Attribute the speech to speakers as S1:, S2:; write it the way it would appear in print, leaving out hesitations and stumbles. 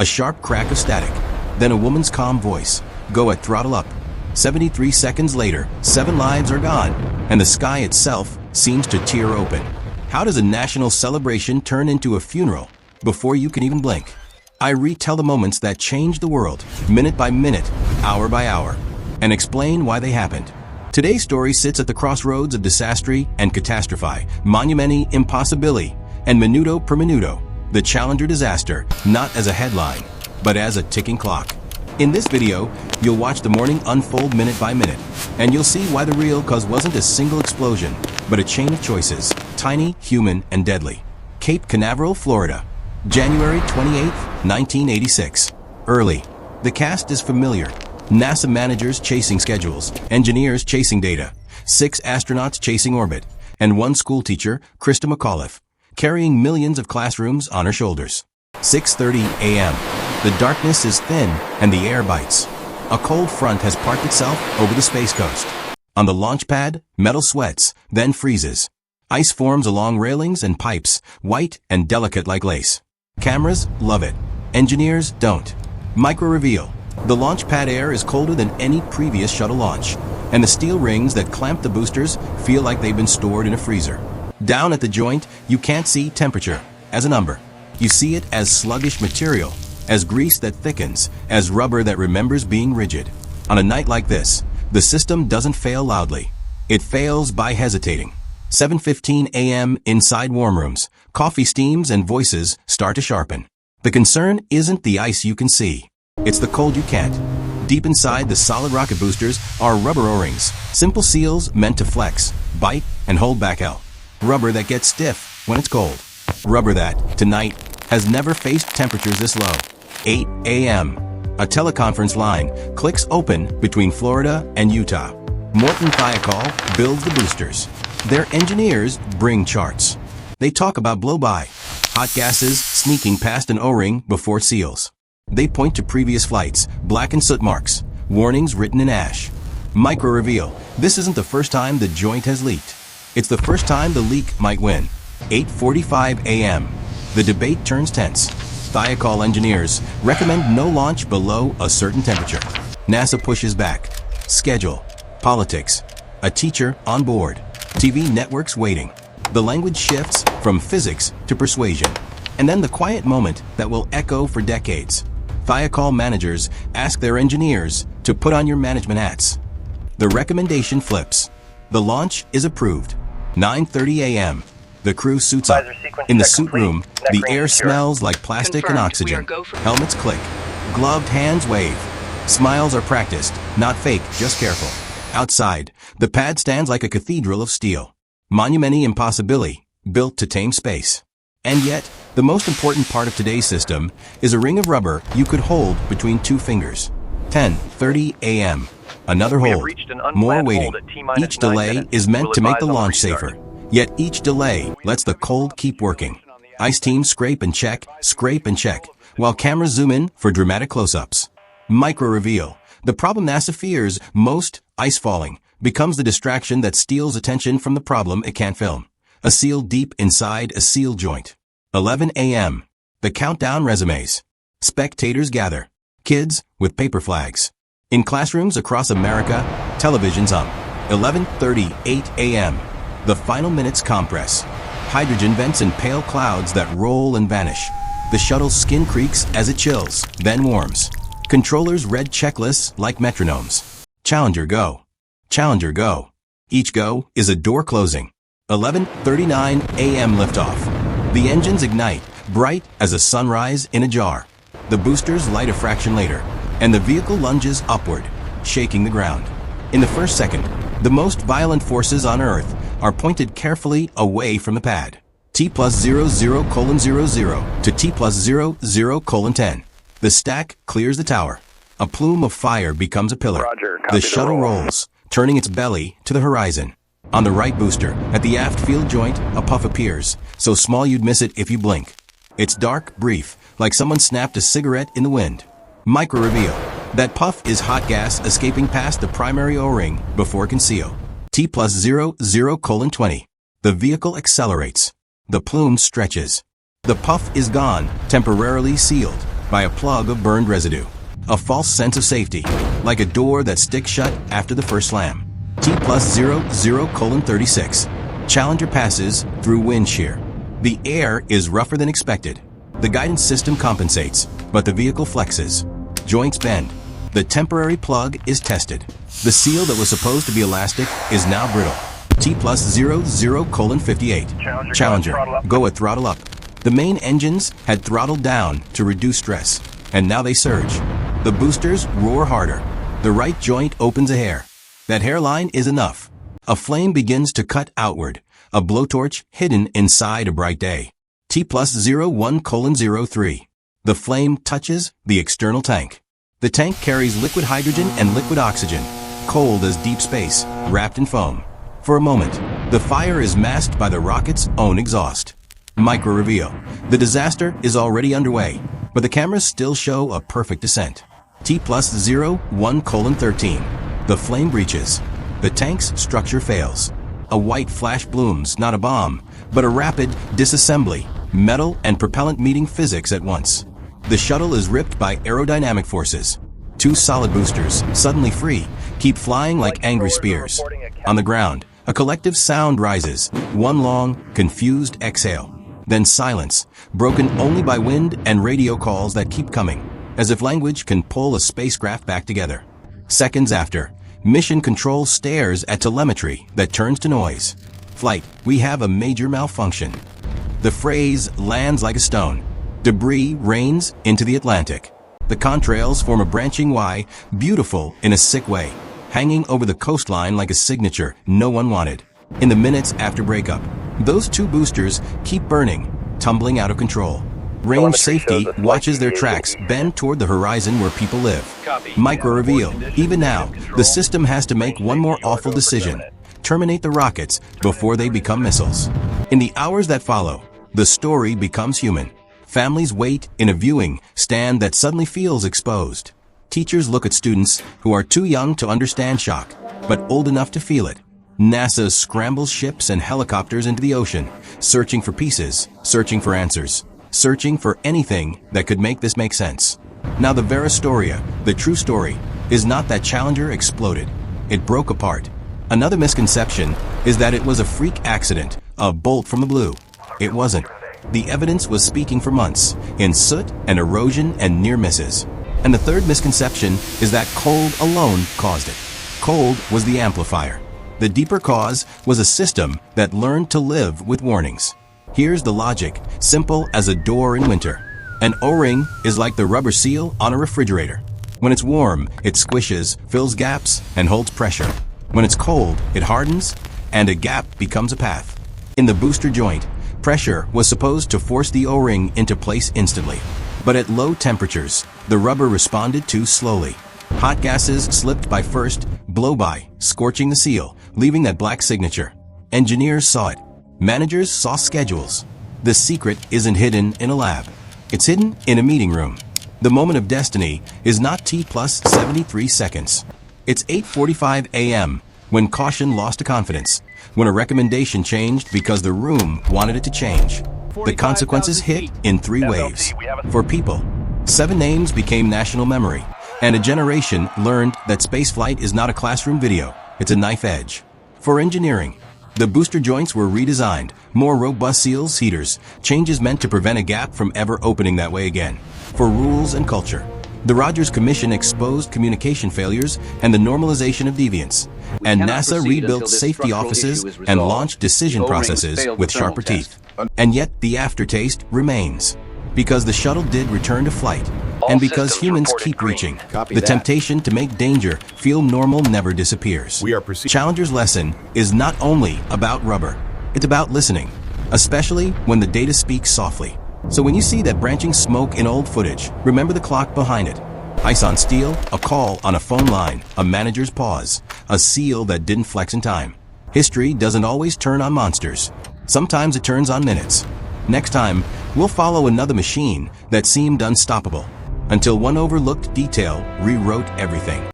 S1: A sharp crack of static. Then a woman's calm voice. Go at throttle up. 73 seconds later, 7 lives are gone, and the sky itself seems to tear open. How does a national celebration turn into a funeral before you can even blink? I retell the moments that changed the world, minute by minute, hour by hour, and explain why they happened. Today's story sits at the crossroads of disaster and catastrophe, monumenti impossibili, and minuto per minuto, the Challenger disaster, not as a headline, but as a ticking clock. In this video, you'll watch the morning unfold minute by minute, and you'll see why the real cause wasn't a single explosion, but a chain of choices, tiny, human, and deadly. Cape Canaveral, Florida, January 28, 1986. Early. The cast is familiar. NASA managers chasing schedules, engineers chasing data, 6 astronauts chasing orbit, and 1 schoolteacher, Krista McAuliffe, carrying millions of classrooms on her shoulders. 6:30 a.m. The darkness is thin and the air bites. A cold front has parked itself over the Space Coast. On the launch pad, metal sweats, then freezes. Ice forms along railings and pipes, white and delicate like lace. Cameras love it. Engineers don't. Micro reveal. The launch pad air is colder than any previous shuttle launch, and the steel rings that clamp the boosters feel like they've been stored in a freezer. Down at the joint, you can't see temperature as a number. You see it as sluggish material, as grease that thickens, as rubber that remembers being rigid. On a night like this, the system doesn't fail loudly. It fails by hesitating. 7:15 a.m. inside warm rooms, coffee steams and voices start to sharpen. The concern isn't the ice you can see. It's the cold you can't. Deep inside the solid rocket boosters are rubber O-rings, simple seals meant to flex, bite, and hold back L. Rubber that gets stiff when it's cold. Rubber that, tonight, has never faced temperatures this low. 8 a.m. A teleconference line clicks open between Florida and Utah. Morton Thiokol builds the boosters. Their engineers bring charts. They talk about blow-by, hot gases sneaking past an O-ring before it seals. They point to previous flights, blackened soot marks, warnings written in ash. Micro reveal. This isn't the first time the joint has leaked. It's the first time the leak might win. 8:45 a.m. The debate turns tense. Thiokol engineers recommend no launch below a certain temperature. NASA pushes back. Schedule. Politics. A teacher on board. TV networks waiting. The language shifts from physics to persuasion. And then the quiet moment that will echo for decades. Thiokol managers ask their engineers to put on your management hats. The recommendation flips. The launch is approved. 9:30 a.m. The crew suits up. In the suit room, the air smells like plastic and oxygen. Helmets click. Gloved hands wave. Smiles are practiced, not fake, just careful. Outside, the pad stands like a cathedral of steel. Monumenti impossibili, built to tame space. And yet, the most important part of today's system is a ring of rubber you could hold between 2 fingers. 10:30 a.m. Another hold. More waiting. Each delay is meant to make the launch safer. Yet each delay lets the cold keep working. Ice teams scrape and check, while cameras zoom in for dramatic close-ups. Micro reveal. The problem NASA fears most, ice falling, becomes the distraction that steals attention from the problem it can't film. A seal deep inside a seal joint. 11 a.m. The countdown resumes. Spectators gather. Kids with paper flags. In classrooms across America, televisions on. 11:38 a.m. The final minutes compress. Hydrogen vents in pale clouds that roll and vanish. The shuttle's skin creaks as it chills, then warms. Controllers read checklists like metronomes. Challenger go. Challenger go. Each go is a door closing. 11:39 a.m. liftoff. The engines ignite, bright as a sunrise in a jar. The boosters light a fraction later, and the vehicle lunges upward, shaking the ground. In the first second, the most violent forces on Earth are pointed carefully away from the pad. T+00:00 to T+00:10. The stack clears the tower. A plume of fire becomes a pillar. The shuttle rolls, turning its belly to the horizon. On the right booster, at the aft field joint, a puff appears, so small you'd miss it if you blink. It's dark, brief, like someone snapped a cigarette in the wind. Micro reveal. That puff is hot gas escaping past the primary O-ring before it can seal. T+00:20. The vehicle accelerates. The plume stretches. The puff is gone, temporarily sealed. by a plug of burned residue. A false sense of safety, like a door that sticks shut after the first slam. T+00:36. Challenger passes through wind shear. The air is rougher than expected. The guidance system compensates, but the vehicle flexes. Joints bend. The temporary plug is tested. The seal that was supposed to be elastic is now brittle. T+00:58. Challenger, go at throttle up. The main engines had throttled down to reduce stress, and now they surge. The boosters roar harder. The right joint opens a hair. That hairline is enough. A flame begins to cut outward, a blowtorch hidden inside a bright day. T+01:03. The flame touches the external tank. The tank carries liquid hydrogen and liquid oxygen, cold as deep space, wrapped in foam. For a moment, the fire is masked by the rocket's own exhaust. Micro reveal. The disaster is already underway, but the cameras still show a perfect descent. T+01:13. The flame breaches. The tank's structure fails. A white flash blooms, not a bomb, but a rapid disassembly, metal and propellant meeting physics at once. The shuttle is ripped by aerodynamic forces. Two solid boosters, suddenly free, keep flying like angry spears. On the ground, a collective sound rises, one long, confused exhale. Then silence, broken only by wind and radio calls that keep coming, as if language can pull a spacecraft back together. Seconds after, Mission Control stares at telemetry that turns to noise. Flight, we have a major malfunction. The phrase lands like a stone. Debris rains into the Atlantic. The contrails form a branching Y, beautiful in a sick way, hanging over the coastline like a signature no one wanted. In the minutes after breakup, those two boosters keep burning, tumbling out of control. Range safety watches their tracks bend toward the horizon where people live. Micro reveal. Even now, the system has to make one more awful decision. Terminate the rockets before they become missiles. In the hours that follow, the story becomes human. Families wait in a viewing stand that suddenly feels exposed. Teachers look at students who are too young to understand shock, but old enough to feel it. NASA scrambles ships and helicopters into the ocean, searching for pieces, searching for answers, searching for anything that could make this make sense. Now the vera storia, the true story, is not that Challenger exploded. It broke apart. Another misconception is that it was a freak accident, a bolt from the blue. It wasn't. The evidence was speaking for months, in soot and erosion and near misses. And the third misconception is that cold alone caused it. Cold was the amplifier. The deeper cause was a system that learned to live with warnings. Here's the logic, simple as a door in winter. An O-ring is like the rubber seal on a refrigerator. When it's warm, it squishes, fills gaps, and holds pressure. When it's cold, it hardens, and a gap becomes a path. In the booster joint, pressure was supposed to force the O-ring into place instantly. But at low temperatures, the rubber responded too slowly. Hot gases slipped by first, blow by, scorching the seal, leaving that black signature. Engineers saw it. Managers saw schedules. The secret isn't hidden in a lab. It's hidden in a meeting room. The moment of destiny is not T+73 seconds. It's 8:45 a.m. when caution lost to confidence, when a recommendation changed because the room wanted it to change. The consequences hit in 3 waves. For people, 7 names became national memory, and a generation learned that spaceflight is not a classroom video, it's a knife edge. For engineering, the booster joints were redesigned, more robust seals, heaters, changes meant to prevent a gap from ever opening that way again. For rules and culture, the Rogers Commission exposed communication failures and the normalization of deviance, and NASA rebuilt safety offices and launched decision processes with sharper teeth. And yet the aftertaste remains, because the shuttle did return to flight, and because humans keep reaching. The temptation to make danger feel normal never disappears. Challenger's lesson is not only about rubber, it's about listening, especially when the data speaks softly. So when you see that branching smoke in old footage, remember the clock behind it. Ice on steel, a call on a phone line, a manager's pause, a seal that didn't flex in time. History doesn't always turn on monsters. Sometimes it turns on minutes. Next time, we'll follow another machine that seemed unstoppable, until one overlooked detail rewrote everything.